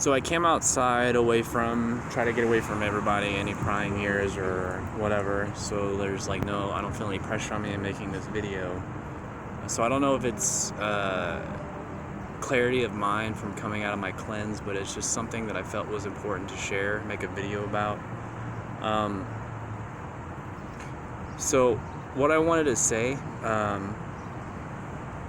So I came outside try to get away from everybody, any prying ears or whatever. So there's like I don't feel any pressure on me in making this video. So I don't know if it's clarity of mind from coming out of my cleanse, but it's just something that I felt was important to share, make a video about. So what I wanted to say,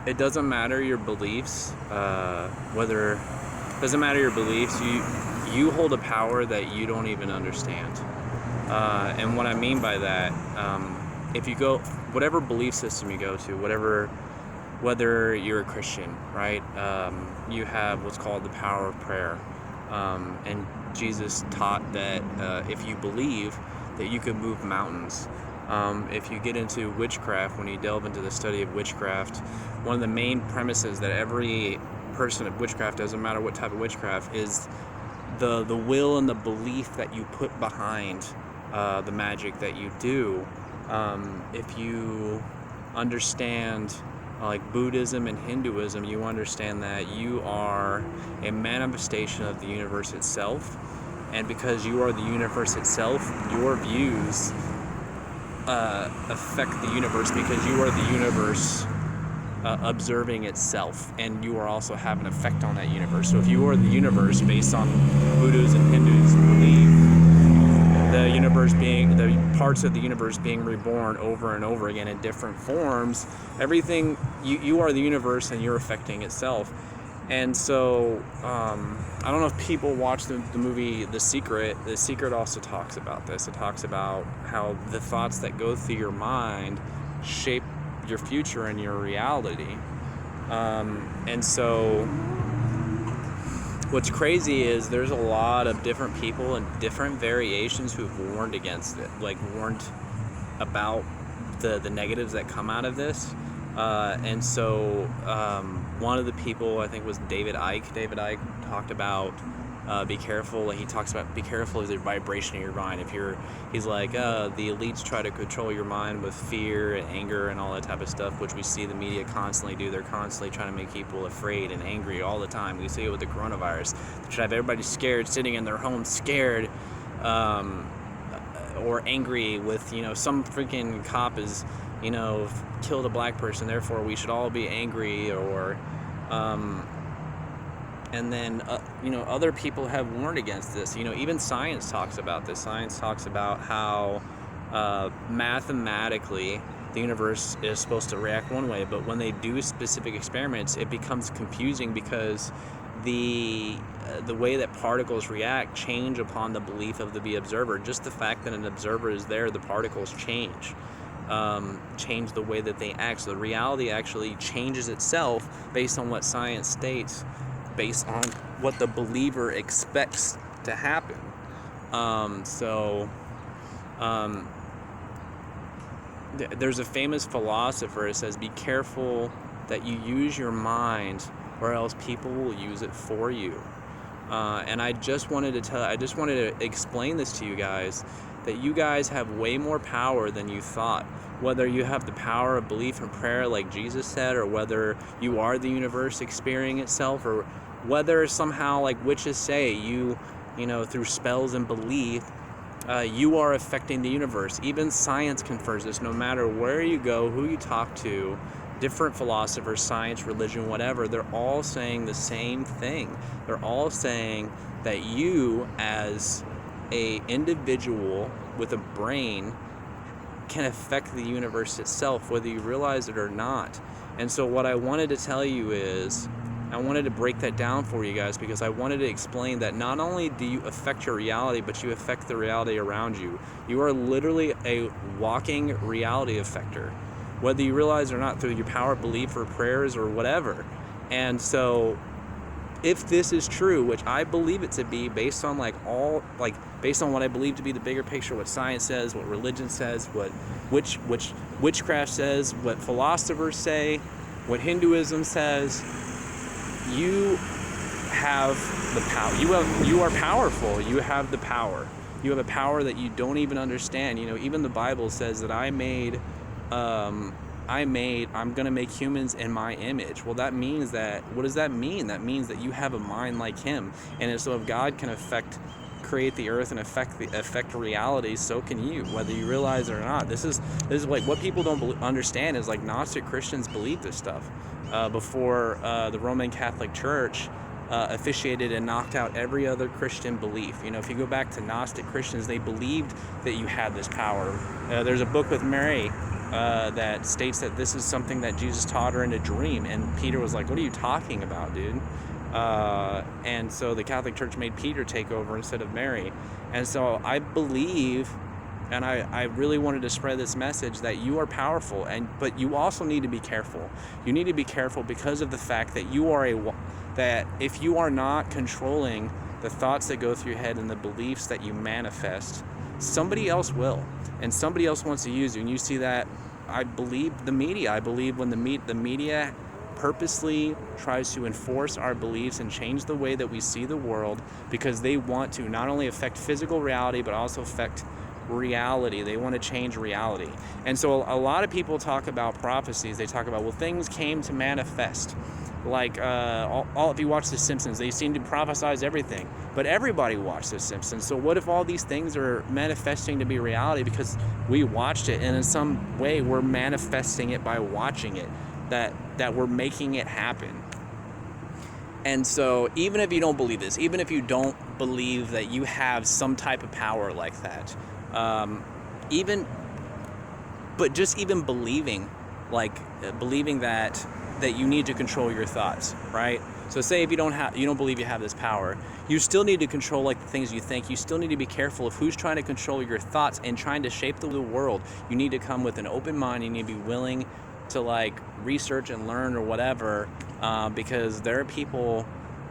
it doesn't matter your beliefs, doesn't matter your beliefs, you hold a power that you don't even understand. And what I mean by that, if you go, whatever belief system you go to, whether you're a Christian, right, you have what's called the power of prayer. And Jesus taught that if you believe, that you could move mountains. If you get into witchcraft, when you delve into the study of witchcraft, one of the main premises that every person of witchcraft, doesn't matter what type of witchcraft, is the will and the belief that you put behind the magic that you do. If you understand like Buddhism and Hinduism, you understand that you are a manifestation of the universe itself, and because you are the universe itself, your views affect the universe, because you are the universe observing itself, and you are also have an effect on that universe. So if you are the universe, based on Buddhists and Hindus believe, the parts of the universe being reborn over and over again in different forms, everything, you are the universe and you're affecting itself. And so I don't know if people watch the movie The Secret. The Secret also talks about this. It talks about how the thoughts that go through your mind shape your future and your reality. And so what's crazy is there's a lot of different people and different variations who've warned against it, like warned about the negatives that come out of this. And so one of the people, I think, was David Icke. David Icke talked about be careful. He talks about be careful of the vibration of your mind. He's like, the elites try to control your mind with fear and anger and all that type of stuff, which we see the media constantly do. They're constantly trying to make people afraid and angry all the time. We see it with the coronavirus. They try to have everybody scared, sitting in their home scared, or angry with, some freaking cop is, killed a black person, therefore we should all be angry, or and then other people have warned against this. Even science talks about this. Science talks about how mathematically the universe is supposed to react one way, but when they do specific experiments, it becomes confusing, because the way that particles react change upon the belief of the observer. Just the fact that an observer is there, the particles change the way that they act. So the reality actually changes itself based on what science states, based on what the believer expects to happen. There's a famous philosopher that says, be careful that you use your mind, or else people will use it for you. And I just wanted to explain this to you guys, that you guys have way more power than you thought. Whether you have the power of belief and prayer like Jesus said, or whether you are the universe experiencing itself, or whether somehow, like witches say, through spells and belief, you are affecting the universe. Even science confirms this. No matter where you go, who you talk to, different philosophers, science, religion, whatever, they're all saying the same thing. They're all saying that you, as a individual with a brain, can affect the universe itself, whether you realize it or not. And so what I wanted to tell you is, I wanted to break that down for you guys, because I wanted to explain that not only do you affect your reality, but you affect the reality around you. You are literally a walking reality affector, whether you realize it or not, through your power of belief or prayers or whatever. And so if this is true, which I believe it to be, based on based on what I believe to be the bigger picture, what science says, what religion says, what witchcraft says, what philosophers say, what Hinduism says, you have the power. You are powerful. You have the power. You have a power that you don't even understand. Even the Bible says that I made I'm going to make humans in my image. Well, that means that, what does that mean? That means that you have a mind like him. And so if God can create the earth and affect reality, so can you, whether you realize it or not. This is like what people don't understand is like Gnostic Christians believe this stuff before the Roman Catholic Church officiated and knocked out every other Christian belief. If you go back to Gnostic Christians, they believed that you had this power. There's a book with Mary that states that this is something that Jesus taught her in a dream, and Peter was like, "What are you talking about, dude?" And so the Catholic Church made Peter take over instead of Mary. And so I believe, and I really wanted to spread this message that you are powerful, but you also need to be careful. You need to be careful because of the fact that that if you are not controlling the thoughts that go through your head and the beliefs that you manifest, somebody else will, and somebody else wants to use you. And you see that, I believe the media. I believe when the media purposely tries to enforce our beliefs and change the way that we see the world, because they want to not only affect physical reality but also affect reality. They want to change reality. And so a lot of people talk about prophecies. They talk about, well, things came to manifest. Like if you watch The Simpsons, they seem to prophesize everything, but everybody watched The Simpsons. So what if all these things are manifesting to be reality because we watched it, and in some way we're manifesting it by watching it, that we're making it happen? And so even if you don't believe this, even if you don't believe that you have some type of power like that, even believing that you need to control your thoughts, right? So say if you don't believe you have this power, you still need to control like the things you think. You still need to be careful of who's trying to control your thoughts and trying to shape the world. You need to come with an open mind. You need to be willing to like research and learn or whatever, because there are people,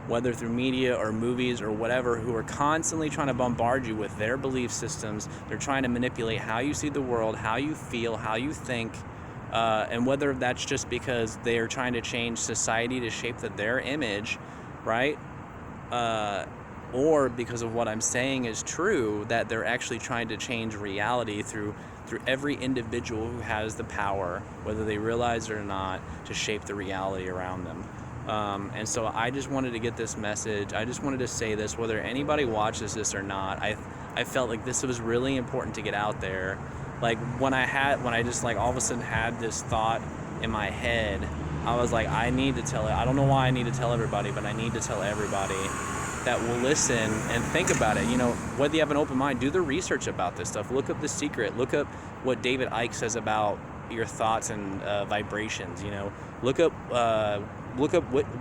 whether through media or movies or whatever, who are constantly trying to bombard you with their belief systems. They're trying to manipulate how you see the world, how you feel, how you think. And whether that's just because they're trying to change society to shape their image, right? Or because of what I'm saying is true, that they're actually trying to change reality through every individual who has the power, whether they realize it or not, to shape the reality around them. And so I just wanted to get this message. I just wanted to say this, whether anybody watches this or not. I felt like this was really important to get out there. Like when I just like all of a sudden had this thought in my head, I was like, I need to tell it. I don't know why I need to tell everybody, but I need to tell everybody that will listen and think about it. Whether you have an open mind, do the research about this stuff. Look up The Secret. Look up what David Icke says about your thoughts and vibrations. Look up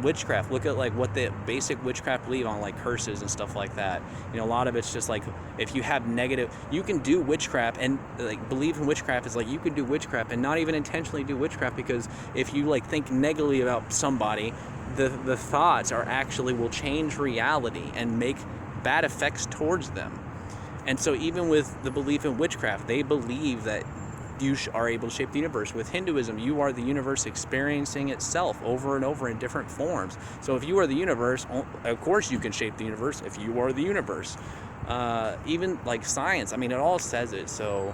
witchcraft. Look at like what the basic witchcraft believe on, like curses and stuff like that. A lot of it's just like, if you have negative, you can do witchcraft, and like believe in witchcraft is like you can do witchcraft and not even intentionally do witchcraft, because if you like think negatively about somebody, the thoughts will change reality and make bad effects towards them. And so even with the belief in witchcraft, they believe that you are able to shape the universe. With Hinduism, you are the universe experiencing itself over and over in different forms. So if you are the universe, of course you can shape the universe if you are the universe. Even like science, it all says it. So,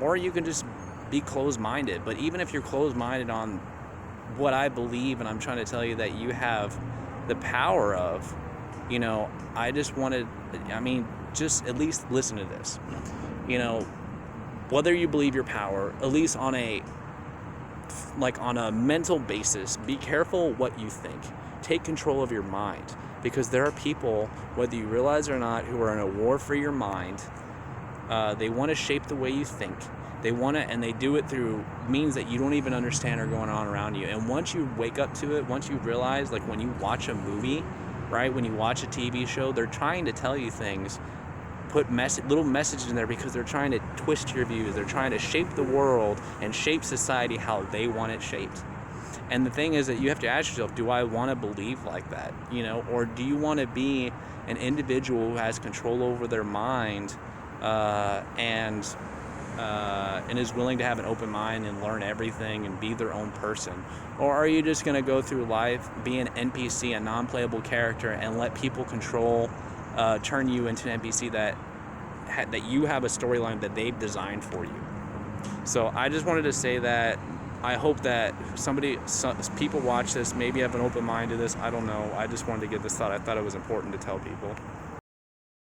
or you can just be closed-minded. But even if you're closed-minded on what I believe, and I'm trying to tell you that you have the power of, I just wanted, just at least listen to this. Whether you believe your power, at least on a mental basis, be careful what you think. Take control of your mind, because there are people, whether you realize it or not, who are in a war for your mind. They want to shape the way you think. They want to, and they do it through means that you don't even understand are going on around you. And once you wake up to it, once you realize, like when you watch a movie, right? When you watch a TV show, they're trying to tell you things, put little messages in there because they're trying to twist your views. They're trying to shape the world and shape society how they want it shaped. And the thing is that you have to ask yourself, do I want to believe like that? Or do you want to be an individual who has control over their mind and is willing to have an open mind and learn everything and be their own person? Or are you just going to go through life, be an NPC, a non-playable character, and let people turn you into an NPC that you have a storyline that they've designed for you? So I just wanted to say that I hope that people watch this, maybe have an open mind to this. I don't know. I just wanted to get this thought. I thought it was important to tell people.